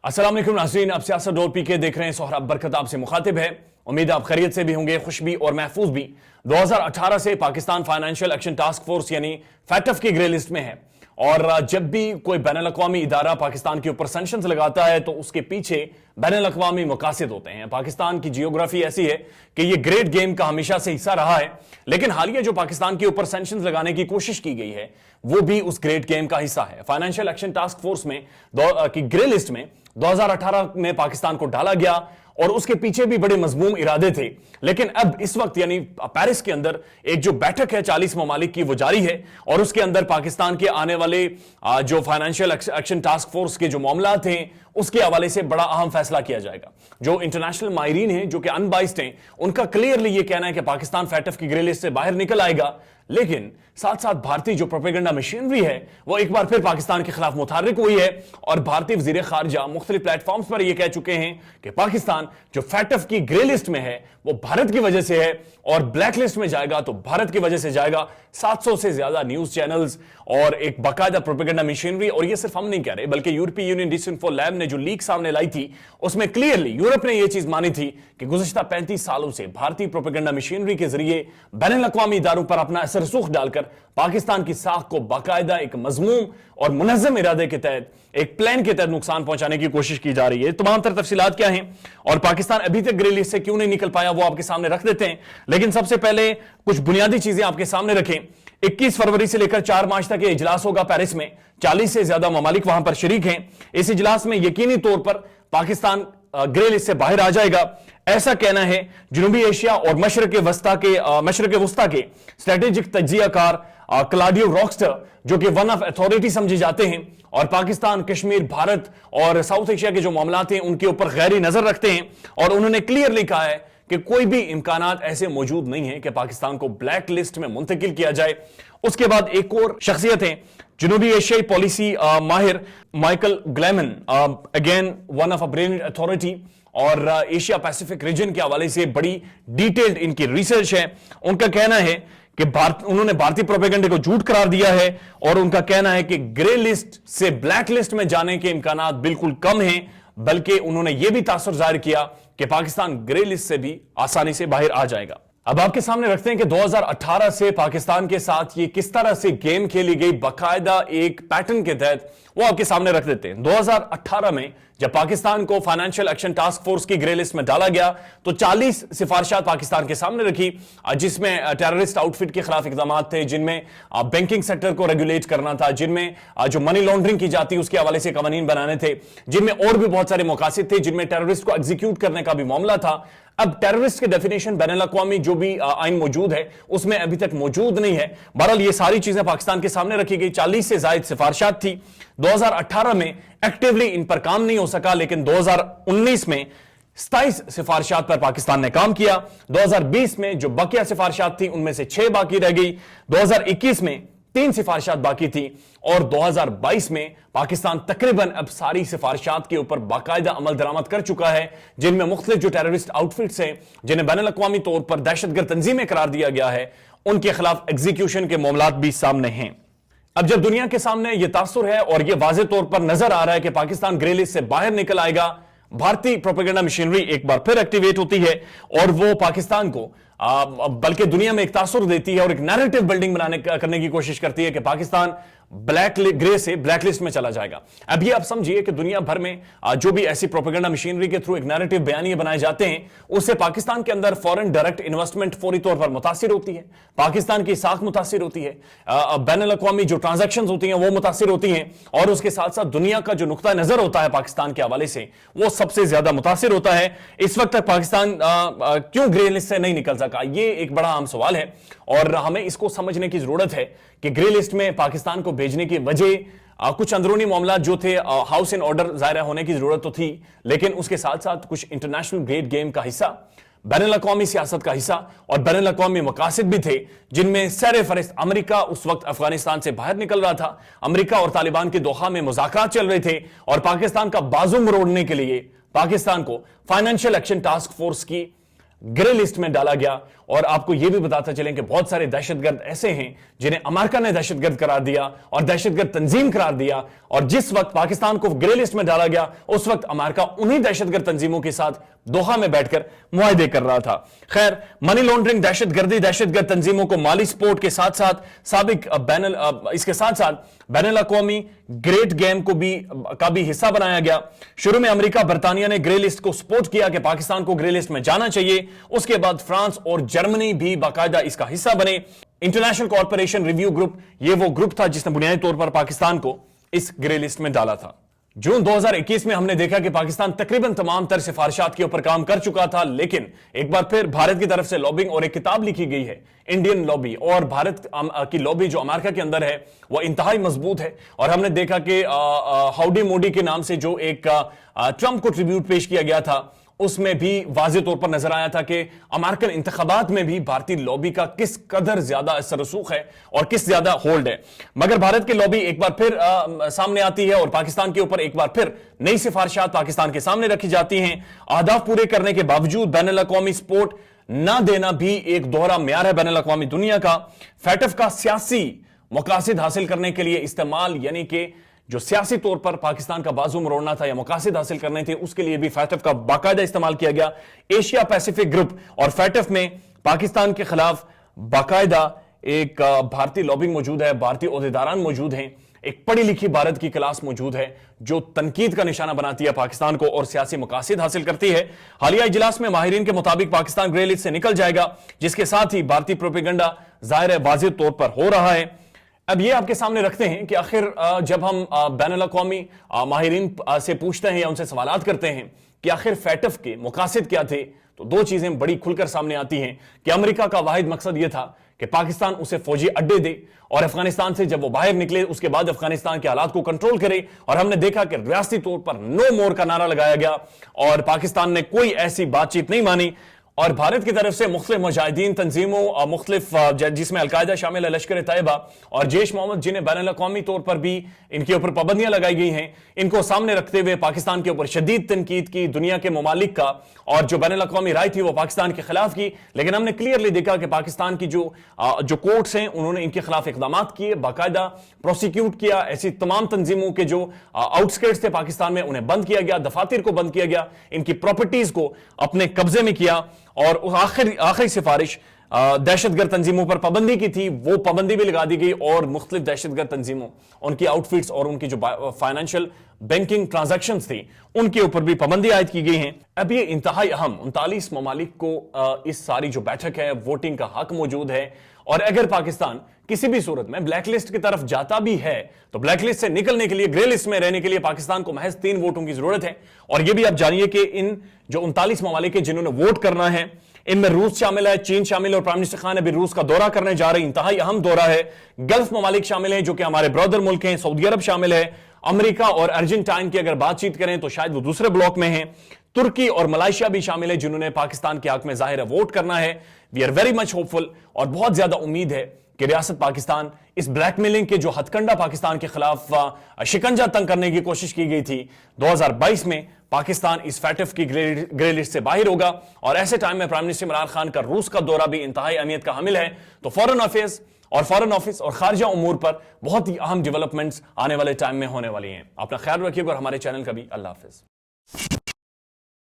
अस्सलाम वालेकुम नाज़रीन, आप सियासत डॉट पी के देख रहे हैं। सोहराब बरकत आपसे मुखातिब है। उम्मीद आप खैरियत से भी होंगे, खुश भी और महफूज भी। 2018 से Pakistan financial action task force यानी फैटफ की ग्रे लिस्ट में है और जब भी कोई बैनुल-अक़वामी इदारा पाकिस्तान के ऊपर सैंक्शंस लगाता है तो उसके पीछे बैनुल-अक़वामी मकासद होते हैं। पाकिस्तान की जियोग्राफी ऐसी है कि ये ग्रेट गेम का हमेशा से हिस्सा रहा है, लेकिन हालिया जो पाकिस्तान के ऊपर सैंक्शंस लगाने की कोशिश की गई है वो भी उस ग्रेट गेम का हिस्सा है। फाइनेंशियल एक्शन टास्क फोर्स में की ग्रे लिस्ट में 2018 में पाकिस्तान को डाला गया और उसके पीछे भी बड़े मजमूम इरादे थे, लेकिन अब इस वक्त यानी पेरिस के अंदर एक जो बैठक है 40 ममालिक की वो जारी है और उसके अंदर पाकिस्तान के आने वाले जो फाइनेंशियल एक्शन टास्क फोर्स के जो मामलात हैं उसके हवाले से बड़ा अहम फैसला किया जाएगा। जो इंटरनेशनल माहिरीन हैं जो कि अनबाइस्ड हैं, उनका क्लियरली ये कहना है कि पाकिस्तान फैटफ की ग्रे लिस्ट से बाहर निकल आएगा, लेकिन साथ साथ भारतीय जो प्रोपेगेंडा मशीनरी है वो एक बार फिर पाकिस्तान के खिलाफ मुतहर्रिक हुई है और भारतीय वजीर खारजा मुख्तलिफ प्लेटफॉर्म्स पर यह कह चुके हैं कि पाकिस्तान जो फैटफ की ग्रे लिस्ट में है वो भारत की वजह से है और ब्लैक लिस्ट में जाएगा तो भारत की वजह से जाएगा। 700 से ज्यादा न्यूज चैनल्स और एक बाकायदा प्रोपेगेंडा मशीनरी, और ये सिर्फ हम नहीं कह रहे बल्कि यूरोपीय यूनियन डिसइंफो लैब ने जो लीक सामने लाई थी उसमें क्लियरली यूरोप ने यह चीज मानी थी कि गुज़िश्ता 35 सालों से भारतीय प्रोपेगेंडा मशीनरी के जरिए बैनुल-अक़वामी इदारों पर अपना असर रसूख डालकर पाकिस्तान की साख को बाकायदा एक मजमूम और मुनज़्ज़म इरादे के तहत एक प्लान के तहत नुकसान पहुंचाने की कोशिश की जा रही है। तमाम तर तफसीलात क्या हैं और पाकिस्तान अभी तक ग्रे लिस्ट से क्यों नहीं निकल पाया वो आपके सामने रख देते हैं, लेकिन सबसे पहले कुछ बुनियादी चीजें आपके सामने रखें। 21 फरवरी से लेकर 4 मार्च तक ये इजलास होगा पेरिस में। 40 से ज्यादा ममालिक वहां पर शरीक हैं। इस इजलास में यकीनी तौर पर पाकिस्तान ग्रे लिस्ट से बाहर आ जाएगा, ऐसा कहना है जनूबी एशिया और मशरक वस्ता के स्ट्रेटेजिक तज्जियाकार क्लाउडियो रॉक्स्टर, जो कि वन ऑफ अथॉरिटी समझे जाते हैं और पाकिस्तान, कश्मीर, भारत और साउथ एशिया के जो मामलात हैं उनके ऊपर गहरी नजर रखते हैं और उन्होंने क्लियरली कहा है कि कोई भी इम्कानात ऐसे मौजूद नहीं है कि पाकिस्तान को ब्लैक लिस्ट में मुंतकिल किया जाए। उसके बाद एक और शख्सियत है जनूबी एशियाई पॉलिसी माहिर Michael Kugelman, again one of a brilliant authority और एशिया पैसिफिक रीजन के हवाले से बड़ी डिटेल्ड इनकी रिसर्च है। उनका कहना है कि उन्होंने भारतीय प्रोपेगेंडे को झूठ करार दिया है और उनका कहना है कि ग्रे लिस्ट से ब्लैक लिस्ट में जाने के इम्कानात बिल्कुल कम हैं, बल्कि उन्होंने यह भी तासुर जाहिर किया कि पाकिस्तान ग्रे लिस्ट से भी आसानी से बाहर आ जाएगा। अब आपके सामने रखते हैं कि 2018 से पाकिस्तान के साथ ये किस तरह से गेम खेली गई बाकायदा एक पैटर्न के तहत, वो आपके सामने रख देते हैं। 2018 में जब पाकिस्तान को फाइनेंशियल एक्शन टास्क फोर्स की ग्रे लिस्ट में डाला गया तो 40 सिफारिशात पाकिस्तान के सामने रखी, जिसमें टेररिस्ट आउटफिट के खिलाफ इकदाम थे, जिनमें बैंकिंग सेक्टर को रेगुलेट करना था, जिनमें जो मनी लॉन्ड्रिंग की जाती है उसके हवाले से कानून बनाने थे, जिनमें और भी बहुत सारे मकासद थे, जिनमें टेररिस्ट को एग्जीक्यूट करने का भी मामला था। अब टेररिस्ट के डेफिनेशन बैनुल-अक़वामी जो भी आइन मौजूद है उसमें अभी तक मौजूद नहीं है। बहरहाल ये सारी चीजें पाकिस्तान के सामने रखी गई। 40 से ज्यादा सिफारिशात थी। 2018 में एक्टिवली इन पर काम नहीं हो सका, लेकिन 2019 में 27 सिफारिशात पर पाकिस्तान ने काम किया। 2020 में जो बकिया सिफारिशात थी उनमें से 6 बाकी रह गई। 2021 में 3 सिफारिशात बाकी थी और 2022 में पाकिस्तान तकरीबन अब सारी सिफारिशात के ऊपर बाकायदा अमल दरामद कर चुका है, जिनमें मुख्तलिफ जो टेररिस्ट आउटफिट्स हैं जिन्हें बैनुल-अक़वामी तौर पर दहशतगर्द तंजीमें करार दिया गया है, उनके खिलाफ एग्जीक्यूशन के मामलात भी सामने हैं। अब जब दुनिया के सामने यह तासुर है और यह वाज़ेह तौर पर नजर आ रहा है कि पाकिस्तान ग्रे लिस्ट से बाहर निकल आएगा, भारतीय प्रोपेगेंडा मशीनरी एक बार फिर एक्टिवेट होती है और वो पाकिस्तान को बल्कि दुनिया में एक तासुर देती है और एक नैरेटिव बिल्डिंग करने की कोशिश करती है कि पाकिस्तान ग्रे से ब्लैक लिस्ट में चला जाएगा। अब ये आप समझिए कि दुनिया भर में जो भी ऐसी प्रोपेगेंडा मशीनरी के थ्रू एक नैरेटिव बयानिए बनाए जाते हैं उससे पाकिस्तान के अंदर फॉरेन डायरेक्ट इन्वेस्टमेंट फौरी तौर पर मुतासिर होती है, पाकिस्तान की साख मुतासिर होती है, बैनुल-अक़वामी जो ट्रांजैक्शंस होती हैं वो मुतासिर होती हैं और उसके साथ साथ दुनिया का जो नुक्ता नजर होता है पाकिस्तान के हवाले से वो सबसे ज्यादा मुतासिर होता है। इस वक्त तक पाकिस्तान क्यों ग्रे लिस्ट से नहीं निकल सका, ये एक बड़ा आम सवाल है और हमें इसको समझने की जरूरत है कि ग्रे लिस्ट में पाकिस्तान को भेजने की वजह कुछ अंदरूनी मामला जो थे, हाउस इन ऑर्डर ज़ाहिर होने की जरूरत तो थी, लेकिन उसके साथ साथ कुछ इंटरनेशनल ग्रेट गेम का हिस्सा, बैनुल-अक़वामी सियासत का हिस्सा और बैनुल-अक़वामी मकासद भी थे, जिनमें सर फहरिस्त अमेरिका उस वक्त अफगानिस्तान से बाहर निकल रहा था। अमेरिका और तालिबान के दोहा में मुज़ाकरात चल रहे थे और पाकिस्तान का बाजू मरोड़ने के लिए पाकिस्तान को फाइनेंशियल एक्शन टास्क फोर्स की ग्रे लिस्ट में डाला गया। और आपको यह भी बताता चलें कि बहुत सारे दहशतगर्द ऐसे हैं जिन्हें अमेरिका ने दहशतगर्द करार दिया और दहशतगर्द तंजीम करार दिया, और जिस वक्त पाकिस्तान को ग्रे लिस्ट में डाला गया उस वक्त अमेरिका उन्हीं दहशतगर्द तंजीमों के साथ दोहा में बैठकर मुआहदे कर रहा था। खैर, मनी लॉन्ड्रिंग, दहशतगर्द तंजीमों को माली सपोर्ट के साथ साथ इसके साथ साथ बैनुल अक़वामी ग्रेट गेम का भी हिस्सा बनाया गया। शुरू में अमेरिका, बरतानिया ने ग्रे लिस्ट को सपोर्ट किया कि पाकिस्तान को ग्रे लिस्ट में जाना चाहिए। उसके बाद फ्रांस और जर्मनी भी बाकायदा इसका हिस्सा बने। इंटरनेशनल कॉर्पोरेशन रिव्यू ग्रुप, ये वो ग्रुप था जिसने बुनियादी तौर पर पाकिस्तान को इस ग्रे लिस्ट में डाला था। जून 2021 में हमने देखा कि पाकिस्तान तकरीबन तमाम तर सिफारिशात के ऊपर काम कर चुका था, लेकिन एक बार फिर भारत की तरफ से लॉबिंग और एक किताब लिखी गई है, इंडियन लॉबी, और भारत की लॉबी जो अमेरिका के अंदर है वह इंतहाई मजबूत है। और हमने देखा कि हाउडी मोडी के नाम से जो एक ट्रंप को ट्रिब्यूट पेश किया गया था, उसमें भी वाज़ेह तौर पर नजर आया था कि अमेरिकन इंतखाबात में भी भारतीय लॉबी का किस कदर ज्यादा असर रसूख है और किस ज्यादा होल्ड है। मगर भारत की लॉबी एक बार फिर सामने आती है और पाकिस्तान के ऊपर एक बार फिर नई सिफारिशात पाकिस्तान के सामने रखी जाती हैं। अहदाफ पूरे करने के बावजूद बैनुल अक़वामी सपोर्ट ना देना भी एक दोहरा म्यार है बैनुल अक़वामी दुनिया का। फैटफ का सियासी मकासद हासिल करने के लिए इस्तेमाल, यानी कि जो सियासी तौर पर पाकिस्तान का बाजू मरोड़ना था या मकासद हासिल करने थे, उसके लिए भी फैटफ का बाकायदा इस्तेमाल किया गया। एशिया पैसिफिक ग्रुप और फैटफ में पाकिस्तान के खिलाफ बाकायदा एक भारतीय लॉबिंग मौजूद है, भारतीय ओहदेदारान मौजूद हैं, एक पढ़ी लिखी भारत की क्लास मौजूद है जो तनकीद का निशाना बनाती है पाकिस्तान को और सियासी मकासद हासिल करती है। हालिया इजलास में माहिरीन के मुताबिक पाकिस्तान ग्रे लिस्ट से निकल जाएगा, जिसके साथ ही भारतीय प्रोपेगेंडा जाहिर है वाज़ेह तौर पर हो रहा है। अब ये आपके सामने रखते हैं कि आखिर जब हम बैनुल अक़वामी माहिरीन से पूछते हैं या उनसे सवालात करते हैं कि आखिर फैटफ के मकासद क्या थे, तो दो चीजें बड़ी खुलकर सामने आती हैं कि अमेरिका का वाहिद मकसद यह था कि पाकिस्तान उसे फौजी अड्डे दे और अफगानिस्तान से जब वो बाहर निकले उसके बाद अफगानिस्तान के हालात को कंट्रोल करे। और हमने देखा कि रियासती तौर पर नो मोर का नारा लगाया गया और पाकिस्तान ने कोई ऐसी बातचीत नहीं मानी। और भारत की तरफ से मुख्तलिफ मुजाहिदीन तंजीमों, मुख्तलिफ जिसमें अलकायदा शामिल है, लश्कर तैयबा और जैश मोहम्मद, जिन्हें बैनुल अक़वामी तौर पर भी इनके ऊपर पाबंदियां लगाई गई हैं, इनको सामने रखते हुए पाकिस्तान के ऊपर शदीद तनकीद की दुनिया के ममालिक का, और जो बैनुल अक़वामी राय थी वो पाकिस्तान के खिलाफ की। लेकिन हमने क्लियरली देखा कि पाकिस्तान की जो कोर्ट्स हैं उन्होंने इनके खिलाफ इक़दाम किए, बाकायदा प्रोसिक्यूट किया। ऐसी तमाम तंजीमों के जो आउटस्कर्ट्स थे पाकिस्तान में उन्हें बंद किया गया, दफातर को बंद किया गया, इनकी प्रॉपर्टीज को अपने कब्जे में किया। और आखिरी सिफारिश दहशतगर्द तंजीमों पर पाबंदी की थी, वो पाबंदी भी लगा दी गई और मुख्तलिफ दहशतगर्द तंजीमों, उनकी आउटफिट्स और उनकी जो फाइनेंशियल बैंकिंग ट्रांजैक्शंस थी उनके ऊपर भी पाबंदी आयद की गई हैं। अब ये इंतहाई अहम 39 ममालिक को इस सारी जो बैठक है वोटिंग का हक मौजूद है। और अगर पाकिस्तान किसी भी सूरत में ब्लैक लिस्ट की तरफ जाता भी है तो ब्लैक लिस्ट से निकलने के लिए, ग्रे लिस्ट में रहने के लिए पाकिस्तान को महज 3 वोटों की जरूरत है। और यह भी आप जानिए कि इन जो 39 ममालिक है जिन्होंने वोट करना है, इनमें रूस शामिल है, चीन शामिल है और प्राइम मिनिस्टर खान अभी रूस का दौरा करने जा रहे हैं, इंतहाई अहम दौरा है। गल्फ ममालिक शामिल हैं जो कि हमारे ब्रदर मुल्क हैं, सऊदी अरब शामिल है, अमेरिका और अर्जेंटाइन की अगर बातचीत करें तो शायद वो दूसरे ब्लॉक में हैं, तुर्की और मलेशिया भी शामिल है जिन्होंने पाकिस्तान के हक में जाहिर है वोट करना है। We are very much hopeful और बहुत ज्यादा उम्मीद है कि रियासत पाकिस्तान इस ब्लैकमेलिंग के जो हथकंडा पाकिस्तान के खिलाफ शिकंजा तंग करने की कोशिश की गई थी 2022 में, पाकिस्तान इस फैटफ की ग्रे लिस्ट से बाहर होगा। और ऐसे टाइम में प्राइम मिनिस्टर इमरान खान का रूस का दौरा भी इंतहाई अहमियत का हामिल है। तो फॉरेन ऑफिस और खारजा उमूर पर बहुत ही अहम डेवलपमेंट्स आने वाले टाइम में होने वाली हैं। अपना ख्याल रखिएगा और हमारे चैनल का भी। अल्लाह हाफिज।